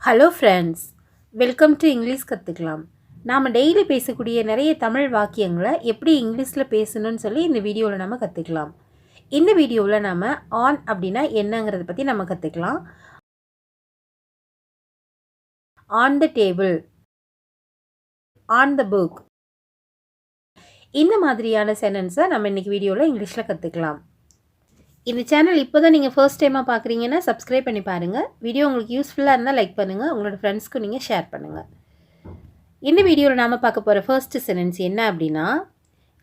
Hello friends, welcome to English கற்றுக்கலாம். நாம் daily பேசக்கூடிய நிறைய தமிழ் வாக்கியங்களை எப்படி இங்கிலீஷில் பேசணும்னு சொல்லி இந்த வீடியோவில் நம்ம கற்றுக்கலாம். இந்த வீடியோவில் நாம் ஆன் அப்படின்னா என்னங்கிறத பற்றி நம்ம கற்றுக்கலாம். On the table, on the book, இந்த மாதிரியான சென்டென்ஸை நம்ம இன்றைக்கி வீடியோவில் இங்கிலீஷில் கற்றுக்கலாம். இந்த சேனல் இப்போ தான் நீங்கள் ஃபர்ஸ்ட் டைமாக பார்க்குறீங்கன்னா சப்ஸ்கிரைப் பண்ணி பாருங்கள். வீடியோ உங்களுக்கு யூஸ்ஃபுல்லாக இருந்தால் லைக் பண்ணுங்கள், உங்களோட ஃப்ரெண்ட்ஸ்க்கு நீங்கள் ஷேர் பண்ணுங்கள். இந்த வீடியோவில் நாம் பார்க்க போகிற ஃபர்ஸ்ட் சென்டென்ஸ் என்ன அப்படின்னா,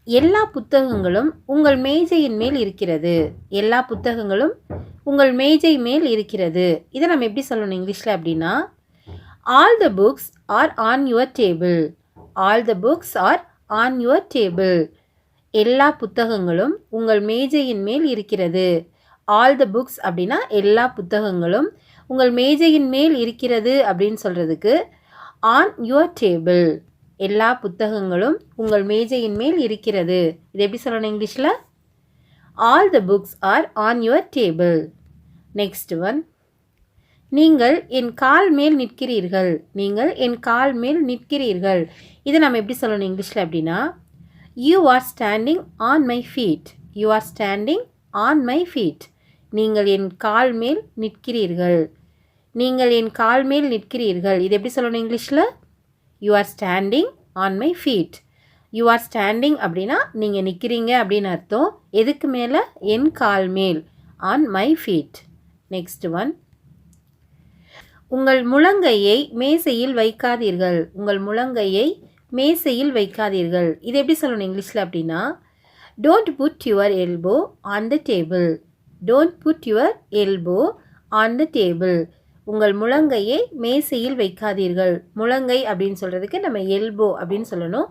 எல்லா புத்தகங்களும் உங்கள் மேஜையின் மேல் இருக்கிறது. எல்லா புத்தகங்களும் உங்கள் மேஜை மேல் இருக்கிறது. இதை நம்ம எப்படி சொல்லணும் இங்கிலீஷில் அப்படின்னா, all the books are on your table. All the books are on your table. எல்லா புத்தகங்களும் உங்கள் மேஜையின் மேல் இருக்கிறது. ஆல் த புக்ஸ் அப்படின்னா எல்லா புத்தகங்களும் உங்கள் மேஜையின் மேல் இருக்கிறது அப்படின்னு சொல்கிறதுக்கு ஆன் யுவர் டேபிள். எல்லா புத்தகங்களும் உங்கள் மேஜையின் மேல் இருக்கிறது. இது எப்படி சொல்லணும் இங்கிலீஷில்? All the books are on your table. Next one, நீங்கள் என் கால் மேல் நிற்கிறீர்கள். நீங்கள் என் கால் மேல் நிற்கிறீர்கள். இதை நம்ம எப்படி சொல்லணும் இங்கிலீஷில் அப்படின்னா, You are standing on my feet. You are standing on my feet. நீங்கள் என் கால் மேல் நிற்கிறீர்கள். நீங்கள் என் கால் மேல் நிற்கிறீர்கள். இது எப்படி சொல்லணும் இங்கிலீஷில்? You are standing on my feet. You are standing அப்படின்னா நீங்கள் நிற்கிறீங்க அப்படின்னு அர்த்தம். எதுக்கு மேலே? என் கால் மேல். On my feet. Next one, உங்கள் முழங்கையை மேசையில் வைக்காதீர்கள். உங்கள் முழங்கையை மேசையில் வைக்காதீர்கள். இது எப்படி சொல்லணும் இங்கிலீஷில் அப்படின்னா, don't put your elbow on the table. Don't put your elbow on the table. உங்கள் முழங்கையை மேசையில் வைக்காதீர்கள். முழங்கை அப்படின்னு சொல்கிறதுக்கு நம்ம எல்போ அப்படின்னு சொல்லணும்.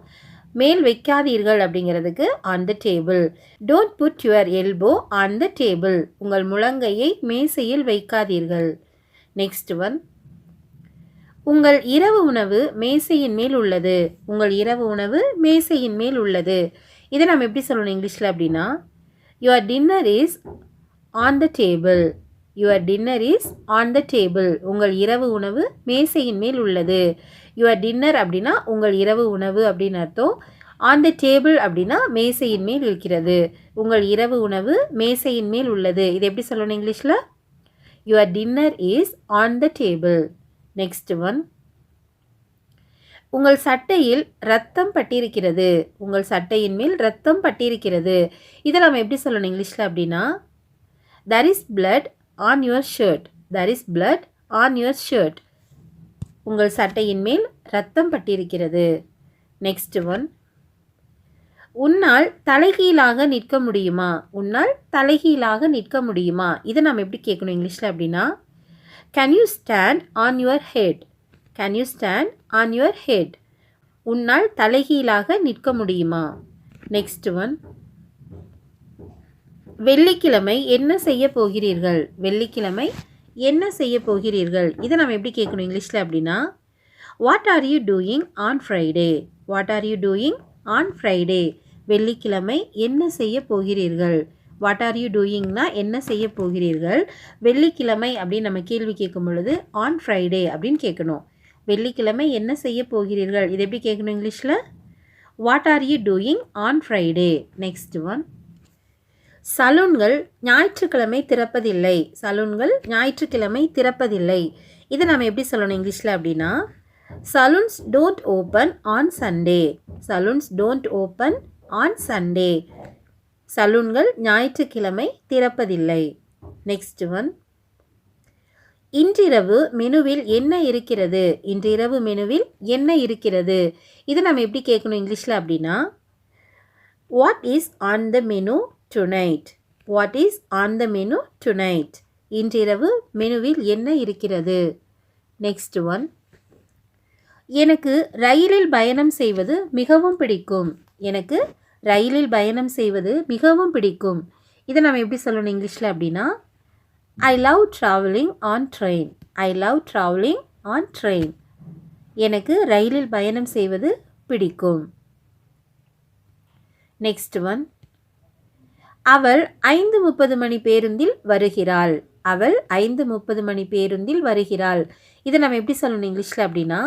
மேல் வைக்காதீர்கள் அப்படிங்கிறதுக்கு on the table. Don't put your elbow on the table. உங்கள் முழங்கையை மேசையில் வைக்காதீர்கள். நெக்ஸ்ட் ஒன், உங்கள் இரவு உணவு மேசையின் மேல் உள்ளது. உங்கள் இரவு உணவு மேசையின் மேல் உள்ளது. இதை நம்ம எப்படி சொல்லணும் இங்கிலீஷில் அப்படின்னா, your dinner is on the table. Your dinner is on the table. உங்கள் இரவு உணவு மேசையின் மேல் உள்ளது. யுவர் டின்னர் அப்படின்னா உங்கள் இரவு உணவு அப்படின்னு அர்த்தம். ஆன் த டேபிள் அப்படின்னா மேசையின் மேல் இருக்கிறது. உங்கள் இரவு உணவு மேசையின் மேல் உள்ளது. இது எப்படி சொல்லணும் இங்கிலீஷில்? Your dinner is on the table. Next one, உங்கள் சட்டையில் ரத்தம் பட்டிருக்கிறது. உங்கள் சட்டையின் மேல் ரத்தம் பட்டிருக்கிறது. இதை நம்ம எப்படி சொல்லணும் இங்கிலீஷில் அப்படின்னா, there is blood on your shirt. there is blood on your shirt. உங்கள் சட்டையின் மேல் ரத்தம் பட்டிருக்கிறது. நெக்ஸ்ட் ஒன், உன்னால் தலைகீழாக நிற்க முடியுமா. உன்னால் தலைகீழாக நிற்க முடியுமா. இதை நம்ம எப்படி கேட்கணும் இங்கிலீஷில் அப்படின்னா, can you stand on your head. can you stand on your head. உன்னால் தலைகீழாக நிற்க முடியுமா. நெக்ஸ்ட் ஒன், வெள்ளிக்கிழமை என்ன செய்ய போகிறீர்கள். வெள்ளிக்கிழமை என்ன செய்ய போகிறீர்கள். இதை நம்ம எப்படி கேட்கணும் இங்கிலீஷில் அப்படின்னா, what are you doing on Friday. What are you doing on Friday. வெள்ளிக்கிழமை என்ன செய்ய போகிறீர்கள். வாட் ஆர் யூ டூயிங்னா என்ன செய்ய போகிறீர்கள். வெள்ளிக்கிழமை அப்படின்னு நம்ம கேள்வி கேட்கும் பொழுது ஆன் ஃப்ரைடே அப்படின்னு கேட்கணும். வெள்ளிக்கிழமை என்ன செய்ய போகிறீர்கள். இது எப்படி கேட்கணும் இங்கிலீஷில்? What are you doing on Friday. Next one, சலூன்கள் ஞாயிற்றுக்கிழமை திறப்பதில்லை. சலூன்கள் ஞாயிற்றுக்கிழமை திறப்பதில்லை. இதை நம்ம எப்படி சொல்லணும் இங்கிலீஷில் அப்படின்னா, salons don't open on Sunday. Salons don't open on Sunday. சலூன்கள் ஞாயிற்றுக்கிழமை திறப்பதில்லை. நெக்ஸ்ட் ஒன், இன்றிரவு மெனுவில் என்ன இருக்கிறது. இன்றிரவு மெனுவில் என்ன இருக்கிறது. இதை நம்ம எப்படி கேட்கணும் இங்கிலீஷில் அப்படின்னா, what is on the menu tonight. What is on the menu tonight. இன்றிரவு மெனுவில் என்ன இருக்கிறது. நெக்ஸ்ட் ஒன், எனக்கு ரயிலில் பயணம் செய்வது மிகவும் பிடிக்கும். எனக்கு ரயிலில் பயணம் செய்வது மிகவும் பிடிக்கும். இதை நம்ம எப்படி சொல்லணும் இங்கிலீஷில் அப்படின்னா, I love travelling on train. I love travelling on train. எனக்கு ரயிலில் பயணம் செய்வது பிடிக்கும். நெக்ஸ்ட் ஒன், அவள் 5:30 மணி பேருந்தில் வருகிறாள். அவள் 5:30 மணி பேருந்தில் வருகிறாள். இதை நம்ம எப்படி சொல்லணும் இங்கிலீஷில் அப்படின்னா,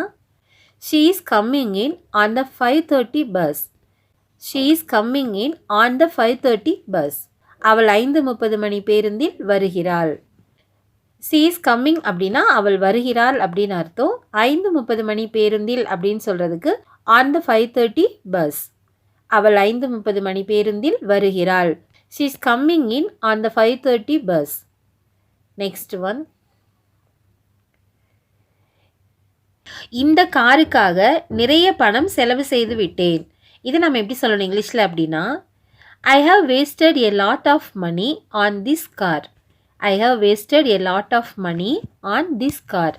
she is coming in on the 5:30 bus. she is coming in on the 5:30 bus. அவள் 5:30 மணி பேருந்தில் வருகிறாள். she is coming அப்படின்னா அவள் வருகிறாள் அப்படின்னு அர்த்தம். 5:30 மணி பேருந்தில் அப்படின்னு சொல்கிறதுக்கு on the 5:30 bus. அவள் 5:30 மணி பேருந்தில் வருகிறாள். she is coming in on the 5:30 bus. next one. இந்த காருக்காக நிறைய பணம் செலவு செய்து விட்டேன். இதை நம்ம எப்படி சொல்லணும் இங்கிலீஷில் அப்படின்னா, I have wasted a lot of money on this car. I have wasted a lot of money on this car.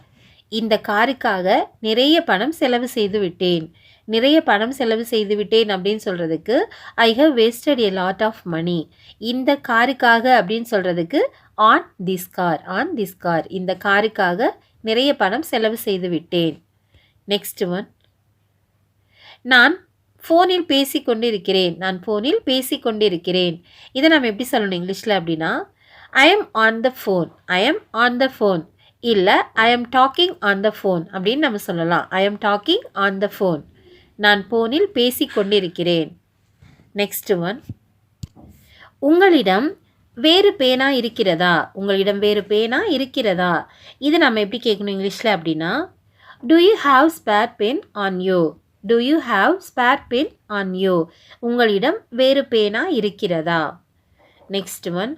இந்த காருக்காக நிறைய பணம் செலவு செய்து விட்டேன். நிறைய பணம் செலவு செய்து விட்டேன் அப்படின்னு சொல்கிறதுக்கு I have wasted a lot of money. இந்த காருக்காக அப்படின்னு சொல்கிறதுக்கு on this car. on this car. இந்த காருக்காக நிறைய பணம் செலவு செய்து விட்டேன். Next one. நான் ஃபோனில் பேசி கொண்டிருக்கிறேன். நான் ஃபோனில் பேசி கொண்டிருக்கிறேன். இதை நம்ம எப்படி சொல்லணும் இங்கிலீஷில் அப்படின்னா, I am on the phone. I am on the phone. இல்லை I am talking on the phone அப்படின்னு நம்ம சொல்லலாம். I am talking on the phone. நான் ஃபோனில் பேசி கொண்டிருக்கிறேன். Next one. உங்களிடம் வேறு பேனா இருக்கிறதா? உங்களிடம் வேறு பேனா இருக்கிறதா? இதை நம்ம எப்படி கேட்கணும் இங்கிலீஷில் அப்படின்னா, do you have spare pen on you? do you have spare pen on you? உங்களிடம் வேறு பேனா இருக்கிறதா? Next one.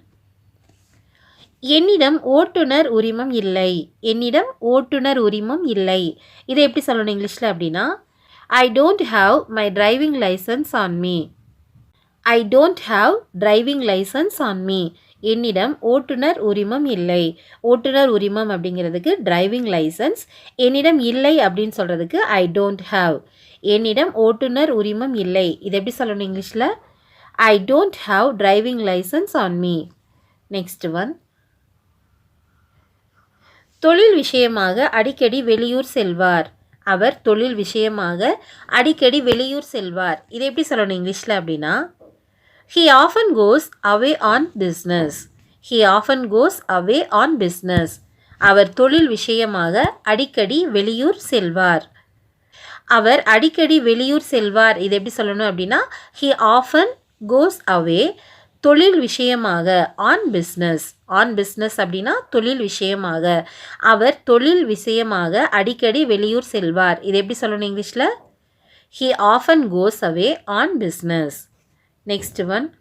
என்னிடம் ஓட்டுநர் உரிமம் இல்லை. என்னிடம் ஓட்டுநர் உரிமம் இல்லை. இதை எப்படி சொல்லணும் இங்கிலீஷில் அப்படின்னா, I don't have my driving license on me. I don't have driving license on me. என்னிடம் ஓட்டுநர் உரிமம் இல்லை. ஓட்டுநர் உரிமம் அப்படிங்கிறதுக்கு டிரைவிங் லைசன்ஸ். என்னிடம் இல்லை அப்படின்னு சொல்கிறதுக்கு I don't have. என்னிடம் ஓட்டுநர் உரிமம் இல்லை. இது எப்படி சொல்லணும் இங்கிலீஷில், I don't have driving license on me. Next one. தொழில் விஷயமாக அடிக்கடி வெளியூர் செல்வார். அவர் தொழில் விஷயமாக அடிக்கடி வெளியூர் செல்வார். இதை எப்படி சொல்லணும் இங்கிலீஷில் அப்படின்னா, he often goes away on business. he often goes away on business. அவர் தொழில் விஷயமாக அடிக்கடி வெளியூர் செல்வார். அவர் அடிக்கடி வெளியூர் செல்வார். இது எப்படி சொல்லணும் அப்படின்னா, he often goes away தொழில் விஷயமாக on business. on business அப்படின்னா தொழில் விஷயமாக. அவர் தொழில் விஷயமாக அடிக்கடி வெளியூர் செல்வார். இது எப்படி சொல்லணும் இங்கிலீஷில், he often goes away on business. Next one.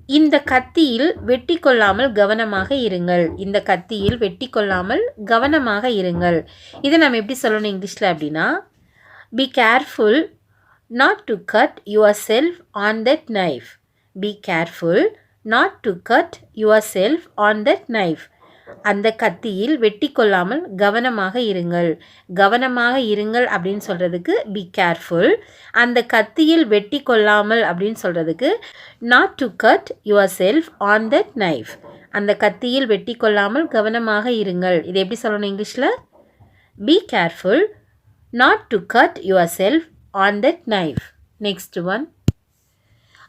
இந்த கத்தியில் வெட்டி கொள்ளாமல் கவனமாக இருங்கள். இந்த கத்தியில் வெட்டி கொள்ளாமல் கவனமாக இருங்கள். இதை நம்ம எப்படி சொல்லணும் இங்கிலீஷில் அப்படின்னா, be careful not to cut yourself on that knife. be careful not to cut yourself on that knife. அந்த கத்தியில் வெட்டி கொள்ளாமல் கவனமாக இருங்கள். கவனமாக இருங்கள் அப்படின்னு சொல்கிறதுக்கு be careful. அந்த கத்தியில் வெட்டி கொள்ளாமல் அப்படின்னு சொல்கிறதுக்கு not to cut yourself on that knife. அந்த கத்தியில் வெட்டி கொள்ளாமல் கவனமாக இருங்கள். இது எப்படி சொல்லணும் இங்கிலீஷில், be careful not to cut yourself on that knife. Next one.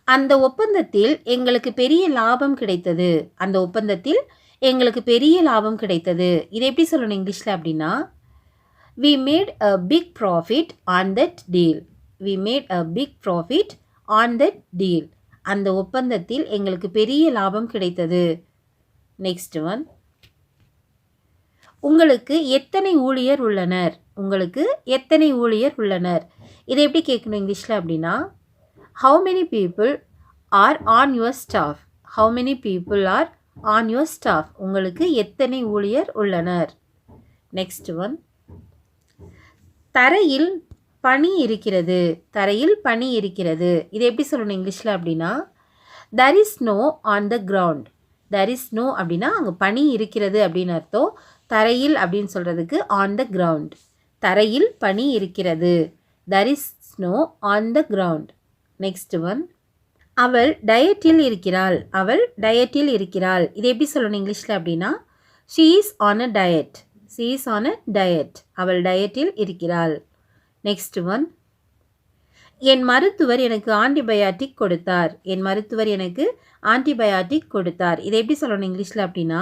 அந்த ஒப்பந்தத்தில் எங்களுக்கு பெரிய லாபம் கிடைத்தது. அந்த ஒப்பந்தத்தில் எங்களுக்கு பெரிய லாபம் கிடைத்தது. இதை எப்படி சொல்லணும் இங்கிலீஷில் அப்படின்னா, we made a big profit on that deal. we made a big profit on that deal. அந்த ஒப்பந்தத்தில் எங்களுக்கு பெரிய லாபம் கிடைத்தது. Next one. உங்களுக்கு எத்தனை ஊழியர் உள்ளனர்? உங்களுக்கு எத்தனை ஊழியர் உள்ளனர்? இதை எப்படி கேட்கணும் இங்கிலீஷில் அப்படின்னா, how many people are on your staff? how many people are on your staff? உங்களுக்கு எத்தனை ஊழியர் உள்ளனர்? Next one. தரையில் பனி இருக்கிறது. தரையில் பனி இருக்கிறது. இதை எப்படி சொல்லணும் இங்கிலீஷில் அப்படின்னா, there is snow on the ground. there is snow அப்படின்னா அங்கே பனி இருக்கிறது அப்படின்னு அர்த்தம். தரையில் அப்படின்னு சொல்கிறதுக்கு on the ground. தரையில் பனி இருக்கிறது. there is snow on the ground. Next one. அவள் டயட்டில் இருக்கிறாள். அவள் டயட்டில் இருக்கிறாள். இதை எப்படி சொல்லணும் இங்கிலீஷில் அப்படின்னா, she is on a diet. she is on a diet. அவள் டயட்டில் இருக்கிறாள். Next one. என் மருத்துவர் எனக்கு ஆன்டிபயாட்டிக் கொடுத்தார். என் மருத்துவர் எனக்கு ஆன்டிபயாட்டிக் கொடுத்தார். இதை எப்படி சொல்லணும் இங்கிலீஷில் அப்படின்னா,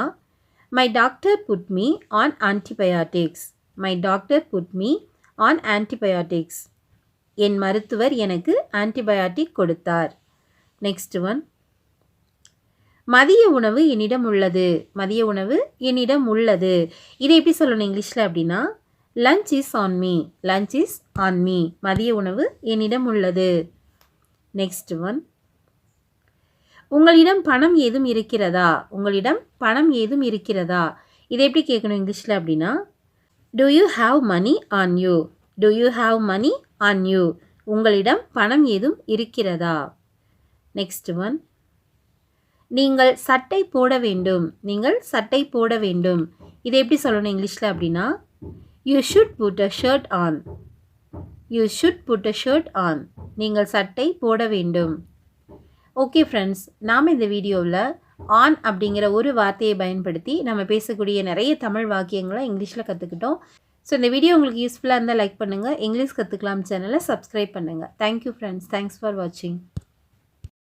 my doctor put me on antibiotics. My doctor put me on antibiotics. என் மருத்துவர் எனக்கு ஆன்டிபயாட்டிக் கொடுத்தார். நெக்ஸ்ட் ஒன், மதிய உணவு என்னிடம் உள்ளது. மதிய உணவு என்னிடம் உள்ளது. இதை எப்படி சொல்லணும் இங்கிலீஷில் அப்படின்னா, lunch is on me. Lunch is on me. மதிய உணவு என்னிடம் உள்ளது. நெக்ஸ்ட் ஒன், உங்களிடம் பணம் ஏதும் இருக்கிறதா. உங்களிடம் பணம் ஏதும் இருக்கிறதா. இதை எப்படி கேட்கணும் இங்கிலீஷில் அப்படின்னா, do you have money on you. Do you have money on you. உங்களிடம் பணம் ஏதும் இருக்கிறதா. நெக்ஸ்ட் ஒன், நீங்கள் சட்டை போட வேண்டும். நீங்கள் சட்டை போட வேண்டும். இதை எப்படி சொல்லணும் இங்கிலீஷில் அப்படின்னா, you should put a shirt on. You should put a shirt on. நீங்கள் சட்டை போட வேண்டும். ஓகே ஃப்ரெண்ட்ஸ், நாம் இந்த வீடியோவில் ஆன் அப்படிங்கிற ஒரு வார்த்தையை பயன்படுத்தி நம்ம பேசக்கூடிய நிறைய தமிழ் வாக்கியங்களை இங்கிலீஷில் கற்றுக்கிட்டோம். ஸோ இந்த வீடியோ உங்களுக்கு யூஸ்ஃபுல்லாக இருந்தால் லைக் பண்ணுங்கள். இங்கிலீஷ் கற்றுக்கலாம் சேனலை சப்ஸ்கிரைப் பண்ணுங்கள். Thank you friends. தேங்க்ஸ் ஃபார் வாட்சிங்.